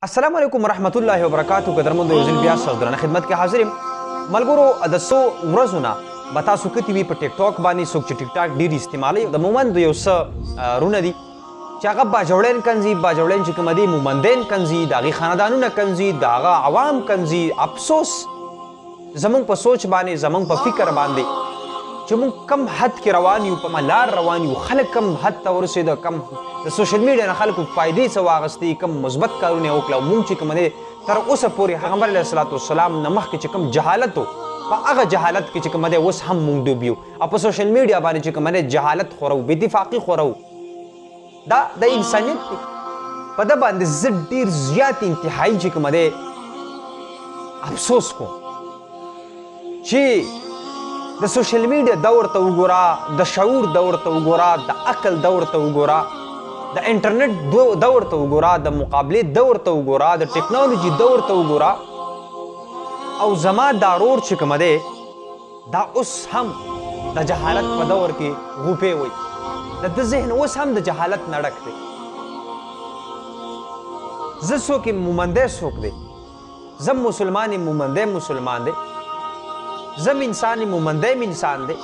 السلام علیکم ورحمت الله وبرکاتہ. قدرمنو یو ځل بیا ستاسو درنه خدمت کې حاضر یم. ملګرو د څو ورځو نه به تاسو کتي وي په ټیک ټاک باندې څوک چې ټیک ټاک ډېر استعمالوي د مومند یو څه رونه دي چې هغه باجوړین کنځي باجوړین چې کوم دي مومندین کنځي د هغې خاندانونه کنځي د هغه عوام کنځي. افسوس زمونږ په سوچ باندې زمونږ په فکر باندې چې مونږ کم حد کې روان یو په لار روان یو خلک کم حد ته ورسېده کم د سوشل میډیا نه خلکو فایدې څه واخیستې کم مثبت کارونه یې وکړه او مونږ چې کوم دی تر اوسه پورې پیغمبر علیه الصلاة والسلام نه مخکې چې کوم جهالت و په هغه جهالت کې چې کوم دی اوس هم مونږ ډوب یو او په سوشل میډیا باندې چې کوم دی جهالت خورو بې اتفاقي خورو. دا د انسانیت دی په ده باندې زه ډېر زیات انتهایي چې کوم دی افسوس کوم چې د سوشل میډیا دور ته وګوره د شعور دور ته وګوره د عقل دور ته وګوره د انټرنیټ دور ته وګوره د مقابلې دور ته وګوره د ټیکنالوژي دور ته وګوره او زما دا ورور چې کومه دی دا اوس هم د جهالت په دور کې غوپې وایي د ده ذهن اوس هم د جهالت نه ډک دی. زه څوک یم مومندی څوک دی زه مسلمان یم مومندی مسلمان دی زم انسان مومندیم انسان دی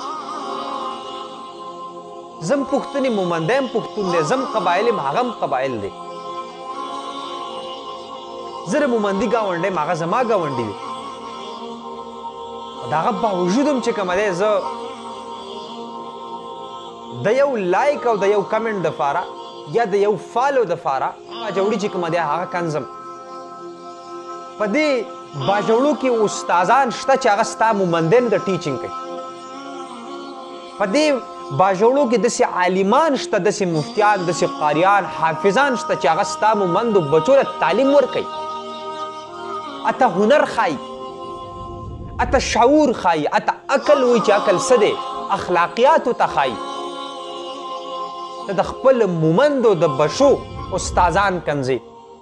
زم پښتون مومندیم پښتون دی زم قبایل هغه قبایل دی زه د مومندي ګاونډی یم هغه زما ګاونډي دی د هغه باوجود هم چې کومه دی زه د یو لایک او د یو کمنټ دپاره یا د یو فالو دپاره هغه جوړي چې کومه دی هغه کنځم. په دې باجوړو کې استادان شته چې هغه ستا مومندین د ټیچینګ کوي. په دې باجوړو کې داسې عالمان شته داسې مفتیان داسې قاریان حافظان شته چې هغه ستا مومندو بچو ته تعلیم ورکوي اته هنر ښایي اته شعور ښایي اته عقل وایي چې عقل څه دی اخلاقیاتو ته ښایي. د خپل مومندو د بچو استادان کنځي.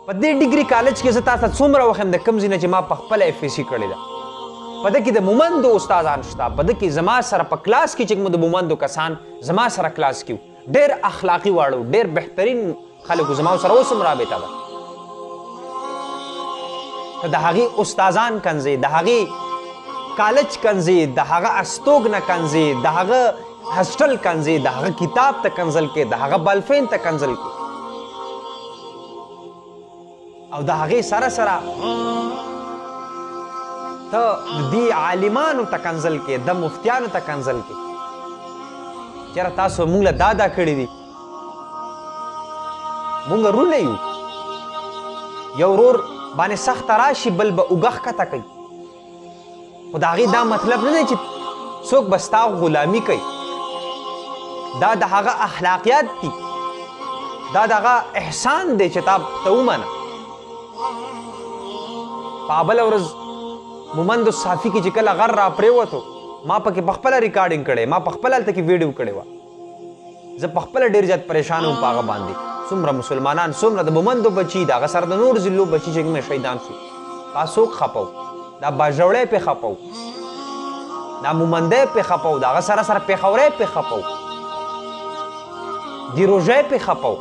په دې ډیګري کالج کې زه تا ته څومره وخت یم د کوم ځای نه چې ما په خپله اف ایس سی کړې ده په ده کې د مومندو استادان شته په ده کې زما سره په کلاس کې چې کوم د مومندو کسان زما سره کلاس کې ډېر اخلاقي واړو ډېر بهترین خلکو زما سره اوس هم رابطه ده. ته د هغې استادان کنځې د هغې کالج کنځې د هغه استوګنه کنځې د هغه هسټل کنځې د هغه کتاب ته کنځل کې د هغه بالفین ته کنځل کې او د هغې سره سره ته د دې عالمانو ته کنځل کې د مفتیانو ته کنځل کې چېره تاسو موږ له دا کړي دي موږ رونه یو یو ورور باندې سخته راشي بل به اوږه ښکته کوي خو د هغې دا مطلب نه دی چې څوک به ستا غلامي کوي. دا د هغه اخلاقیات دي دا د هغه احسان دی چې تا ته ومنه. په بله ورځ مومندو صافي کې چې کله غر را پرېوتو ما پکې پخپله ریکارډینګ کړی ما پخپله هلته کې ویډیو کړې وه زه پخپله ډېر زیات پریشان وم په هغه باندې څومره مسلمانان څومره د مومندو بچي د هغه سره د نور ضلعو بچي چې کوم شهیدان شو دا څوک خفه و دا باجوړی پې خفه و دا مومندی پې خفه و د هغه سره سره پېښوری پې خفه و دیروژی پې خفه و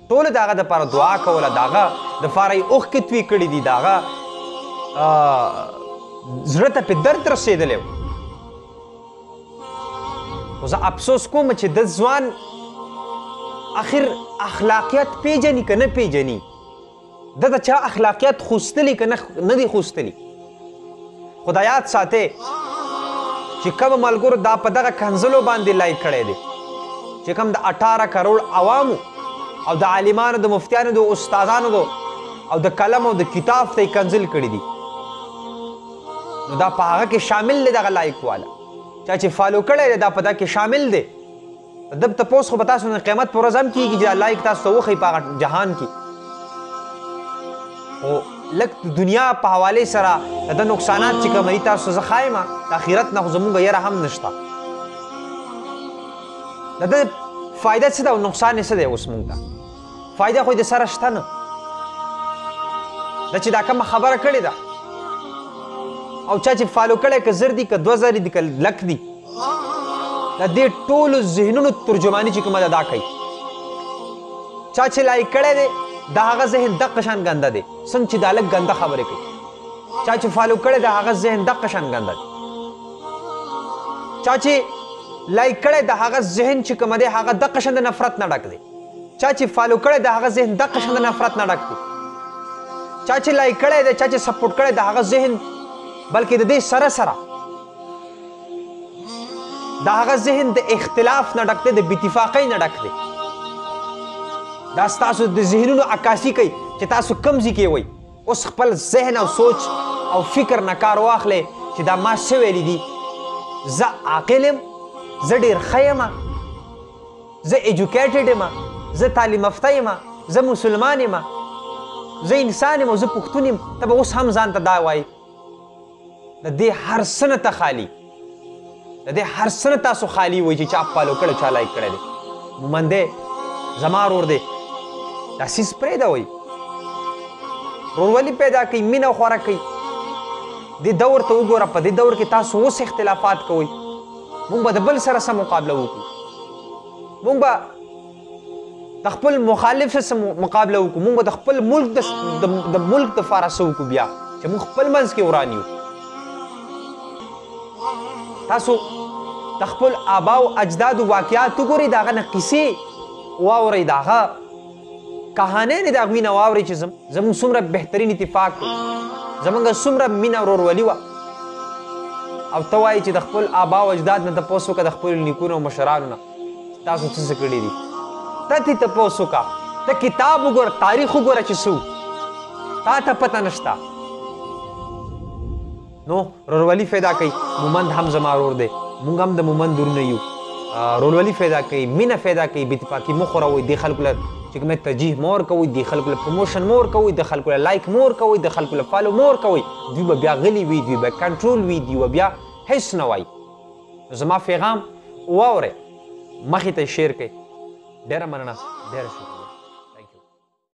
ټولو د هغه دپاره دعا کوله د هغه دپاره یې اوښکې توی کړي دي د هغه زړه ته پې درد رسېدلی و. خو زه افسوس کوم چې د ځوان اخر اخلاقیات پیژني که نه پیژني ده د چا اخلاقیات خوستلي که نه دي خوستلي. خو دا یاد ساتئ چې کومو ملګرو دا په دغه کنځلو باندې لایک کړی دی چې کوم د 18 کروڑ عوامو او د عالمانو د مفتیانو د استادانو او د قلم او د کتاب ته یې کنځل کړي دي نو دا په هغه کې شامل دی دغه لایک والا چا چې فالو کړی دی دا په دا کې شامل دی. ده تپوس خو به تاسو نه قیامت په ورځ هم کېږي چې دا لایک تاسو ته وښیي په هغه جهان کې خو لږ دنیا په حوالې سره د ده نقصانات چې کوم دي تاسو زه ښایم د آخرت نه خو زموږ یره هم نشته د ده فایده څه ده او نقصان یې څه دی اوس موږ ته فایده خو یې د سره شته نه ده چې دا کومه خبره کړې ده او چا چې فالو کړی که زر دي که 2000 دي که لک دي د دې ټولو ذهنونو ترجماني چې کومه ده دا کوي چا چې لایک کړی دی د هغه ذهن دغه شان ګنده دی څنګه چې دا هلک ګنده خبرې کوي چا چې فالو کړی د هغه ذهن دغه شان ګنده دی چا چې لایک کړی د هغه ذهن چې کوم دی هغه دغه شان د نفرت نه ډک دی چا چې فالو کړی د هغه ذهن دغه شان د نفرت نه ډک دی چا چې لایک کړی دی چا چې سپورټ کړی د هغه ذهن بلکې د دې سره سره د هغه ذهن د اختلاف نه ډک دی د بېاتفاقۍ نه ډک دی دا ستاسو د ذهنونو عکاسي کوي چې تاسو کوم ځای کې وئ اوس خپل ذهن او سوچ او فکر نه کار واخلئ چې دا ما څه ویلي دي زه عاقل یم زه ډېر ښه یم زه ایجوکیټډ یم زه تعلیم یافته یم زه مسلمان یم زه انسان یم او زه پښتون یم ته به اوس هم ځان ته دا وایي د دې هر څه نه ته خالي د دې هر څه نه تاسو خالي وایي چې چا فالو کړی چا لایک کړی دی مومن دی زما ورور دی دا سیز پرېږدوئ ورورولي پیدا کوي مینه خوره کوي دې دور ته وګوره په دې دور کې تاسو اوس اختلافات کوئ موږ به د بل سره څه مقابله وکړو موږ به د خپل مخالف سره مقابله وکړو موږ به د خپل ملک د ملک دپاره څه وکړو بیا چې موږ خپل منځ کې وران یو تاسو د خپل آبا او اجدادو واقعات وګورئ د هغه نه قیسې واورئ د هغه کهانیانې د هغوی نه واورئ چې زموږ څومره بهترین اتفاق و زموږ څومره مینه ورورولي وه او ته وایې چې د خپل آبا او اجداد نه تپوس وکړه د خپلو نیکونو او مشرانو نه تاسو څه کړي دي ته ترې تپوس وکړه ته کتاب وګوره تاریخ وګوره چې څه تا ته پته نشته نو ورورولي پیدا کوي مومند هم زما ورور دی موږ هم د مومند ورونه یو ورورولي پیدا کوي مینه پیدا کوي بې اتفاقي مه خوروئ دې خلکو له چې کومه ترجیح مه ورکوئ دې خلکو له پروموشن مه ورکوئ د خلکو له لایک مه ورکوئ د خلکو له فالو مه ورکوئ دوی به بیا غلي وي دوی به کنټرول وي دوی به بیا هیڅ نه وایي نو زما پیغام واورئ مخې ته یې شیر کړئ ډېره مننه ډېره شکریه